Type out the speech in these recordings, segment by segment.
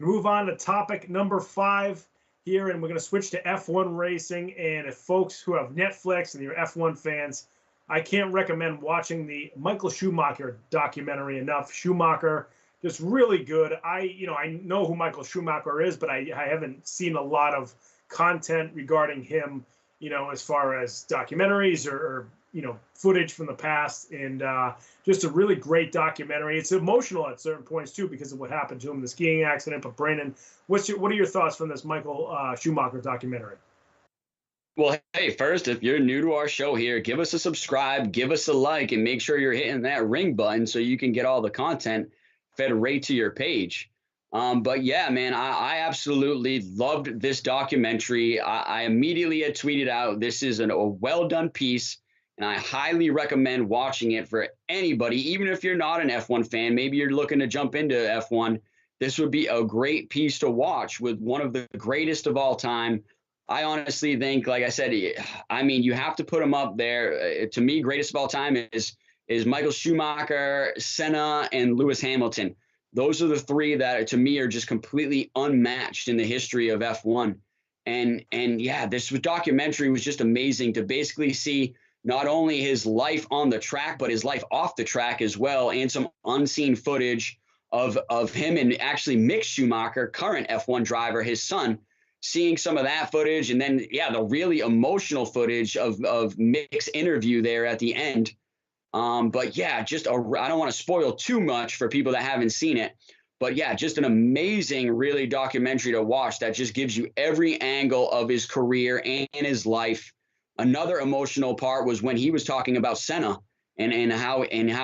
Move on to topic number 5 here, and we're going to switch to F1 racing. And if folks who have Netflix and you're F1 fans, I can't recommend watching the Michael Schumacher documentary enough. Schumacher, just really good. I know who Michael Schumacher is, but I haven't seen a lot of content regarding him, as far as documentaries or footage from the past, and just a really great documentary. It's emotional at certain points too because of what happened to him, the skiing accident. But Brandon, what are your thoughts from this Michael Schumacher documentary? Well, hey, first, if you're new to our show here, give us a subscribe, give us a like, and make sure you're hitting that ring button so you can get all the content fed right to your page. But yeah, man, I absolutely loved this documentary. I immediately had tweeted out, this is a well done piece, and I highly recommend watching it for anybody, even if you're not an F1 fan. Maybe you're looking to jump into F1. This would be a great piece to watch with one of the greatest of all time. I honestly think, like I said, I mean, you have to put him up there. To me, greatest of all time is Michael Schumacher, Senna, and Lewis Hamilton. Those are the three that, to me, are just completely unmatched in the history of F1. And yeah, this documentary was just amazing to basically see not only his life on the track, but his life off the track as well, and some unseen footage of him and actually Mick Schumacher, current F1 driver, his son, seeing some of that footage. And then, yeah, the really emotional footage of Mick's interview there at the end. But yeah, I don't want to spoil too much for people that haven't seen it, but yeah, just an amazing, really documentary to watch that just gives you every angle of his career and his life. Another emotional part was when he was talking about Senna and how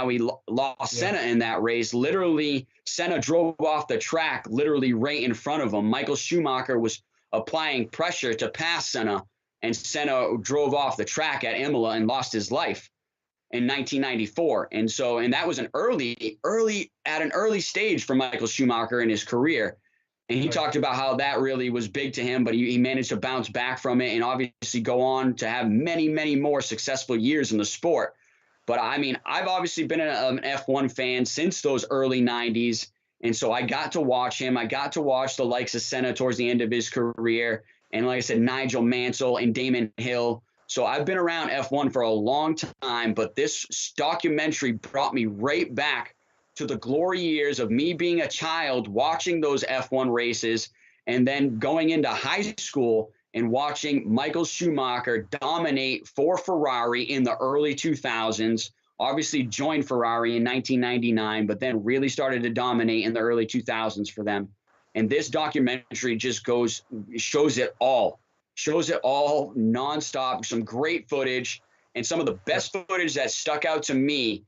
he lost Senna in that race. Literally, Senna drove off the track, literally right in front of him. Michael Schumacher was applying pressure to pass Senna, and Senna drove off the track at Imola and lost his life in 1994. And that was an early stage for Michael Schumacher in his career. And he talked about how that really was big to him, but he managed to bounce back from it and obviously go on to have many, many more successful years in the sport. But I mean, I've obviously been an F1 fan since those early 90s. And so I got to watch him. I got to watch the likes of Senna towards the end of his career. And like I said, Nigel Mansell and Damon Hill. So I've been around F1 for a long time, but this documentary brought me right back to the glory years of me being a child watching those F1 races, and then going into high school and watching Michael Schumacher dominate for Ferrari in the early 2000s. Obviously joined Ferrari in 1999, but then really started to dominate in the early 2000s for them. And this documentary just shows it all nonstop, some great footage, and some of the best footage that stuck out to me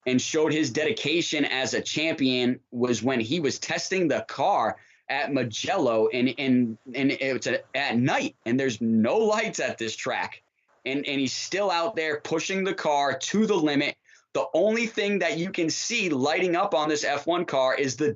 and showed his dedication as a champion was when he was testing the car at Mugello, and it's at night, and there's no lights at this track. And he's still out there pushing the car to the limit. The only thing that you can see lighting up on this F1 car is the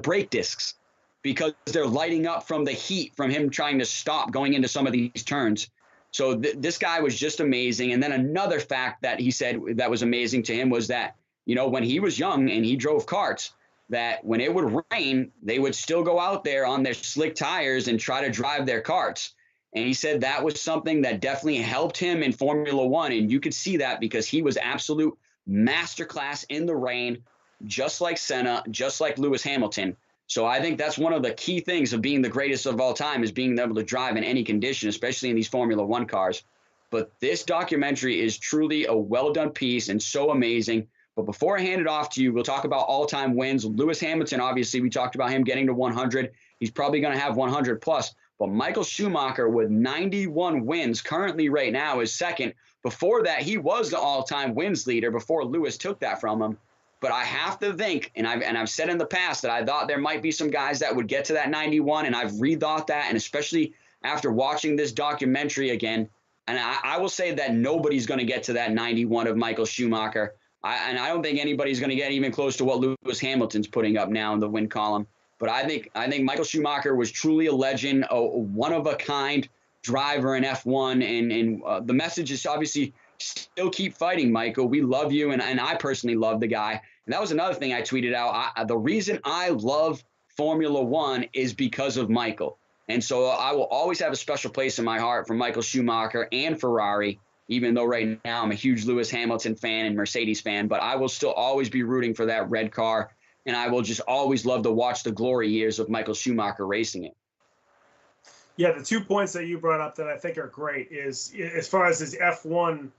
brake discs, because they're lighting up from the heat from him trying to stop going into some of these turns. So this guy was just amazing. And then another fact that he said that was amazing to him was that, when he was young and he drove karts, that when it would rain, they would still go out there on their slick tires and try to drive their karts. And he said that was something that definitely helped him in Formula One. And you could see that because he was absolute masterclass in the rain, just like Senna, just like Lewis Hamilton. So I think that's one of the key things of being the greatest of all time, is being able to drive in any condition, especially in these Formula One cars. But this documentary is truly a well-done piece and so amazing. But before I hand it off to you, we'll talk about all-time wins. Lewis Hamilton, obviously, we talked about him getting to 100. He's probably going to have 100 plus. But Michael Schumacher with 91 wins currently right now is second. Before that, he was the all-time wins leader before Lewis took that from him. But I have to think, and I've said in the past that I thought there might be some guys that would get to that 91, and I've rethought that, and especially after watching this documentary again, and I will say that nobody's going to get to that 91 of Michael Schumacher. And I don't think anybody's going to get even close to what Lewis Hamilton's putting up now in the win column. But I think Michael Schumacher was truly a legend, a one-of-a-kind driver in F1. And the message is obviously still keep fighting, Michael. We love you, and I personally love the guy. And that was another thing I tweeted out. The reason I love Formula One is because of Michael. And so I will always have a special place in my heart for Michael Schumacher and Ferrari, even though right now I'm a huge Lewis Hamilton fan and Mercedes fan, but I will still always be rooting for that red car. And I will just always love to watch the glory years of Michael Schumacher racing it. Yeah, the 2 points that you brought up that I think are great is, as far as his F1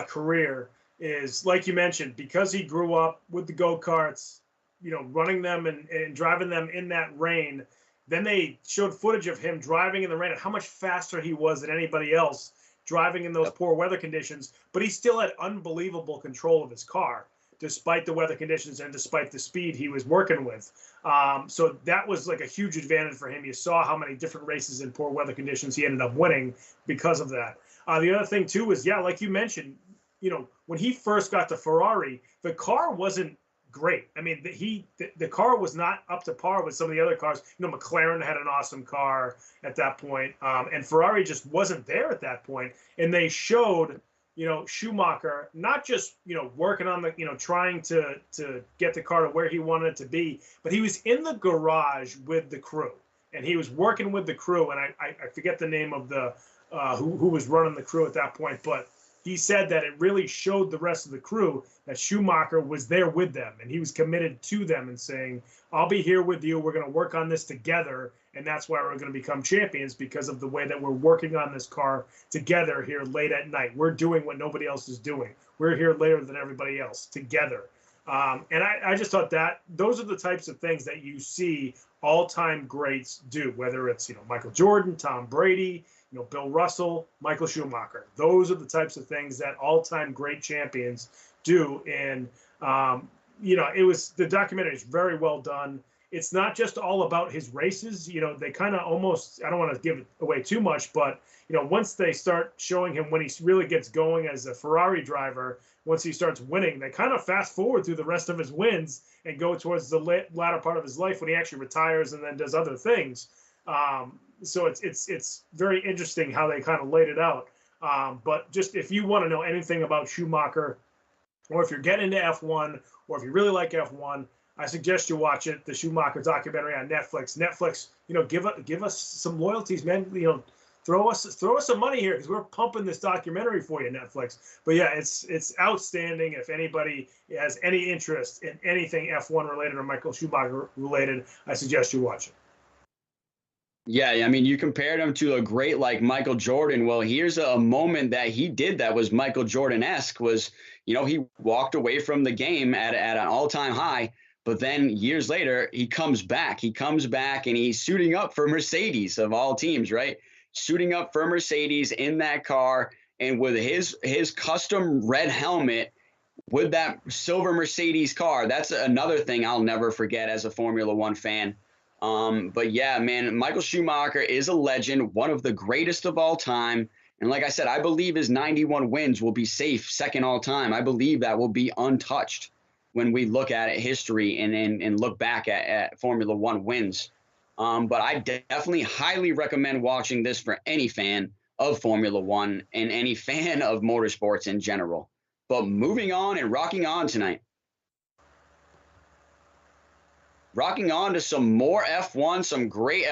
career, is like you mentioned, because he grew up with the go-karts, running them and driving them in that rain. Then they showed footage of him driving in the rain and how much faster he was than anybody else driving in those poor weather conditions. But he still had unbelievable control of his car, despite the weather conditions and despite the speed he was working with. So that was like a huge advantage for him. You saw how many different races in poor weather conditions he ended up winning because of that. The other thing, too, is, yeah, like you mentioned, when he first got to Ferrari, the car wasn't great. I mean, the car was not up to par with some of the other cars. McLaren had an awesome car at that point, and Ferrari just wasn't there at that point. And they showed, Schumacher not just working on the trying to get the car to where he wanted it to be, but he was in the garage with the crew, and he was working with the crew. And I forget the name of the who was running the crew at that point, but he said that it really showed the rest of the crew that Schumacher was there with them, and he was committed to them and saying, I'll be here with you. We're going to work on this together, and that's why we're going to become champions, because of the way that we're working on this car together here late at night. We're doing what nobody else is doing. We're here later than everybody else together. And I just thought that those are the types of things that you see all-time greats do, whether it's Michael Jordan, Tom Brady, Bill Russell, Michael Schumacher. Those are the types of things that all-time great champions do. And, it was, the documentary is very well done. It's not just all about his races. They kind of almost, I don't want to give it away too much, but, once they start showing him when he really gets going as a Ferrari driver, once he starts winning, they kind of fast forward through the rest of his wins and go towards the latter part of his life when he actually retires and then does other things. So it's very interesting how they kind of laid it out. But just if you want to know anything about Schumacher, or if you're getting into F1, or if you really like F1, I suggest you watch it, the Schumacher documentary on Netflix. Netflix, give us some loyalties, man. Throw us some money here, because we're pumping this documentary for you, Netflix. But yeah, it's outstanding. If anybody has any interest in anything F1 related or Michael Schumacher related, I suggest you watch it. Yeah, I mean, you compared him to a great like Michael Jordan. Well, here's a moment that he did that was Michael Jordan-esque was, he walked away from the game at an all-time high, but then years later, he comes back. He comes back and he's suiting up for Mercedes of all teams, right? Suiting up for Mercedes in that car and with his custom red helmet with that silver Mercedes car. That's another thing I'll never forget as a Formula One fan. But yeah, man, Michael Schumacher is a legend, one of the greatest of all time. And like I said, I believe his 91 wins will be safe second all time. I believe that will be untouched when we look at history and look back at Formula One wins. But I definitely highly recommend watching this for any fan of Formula One and any fan of motorsports in general. But moving on and rocking on tonight. Rocking on to some more F1, some great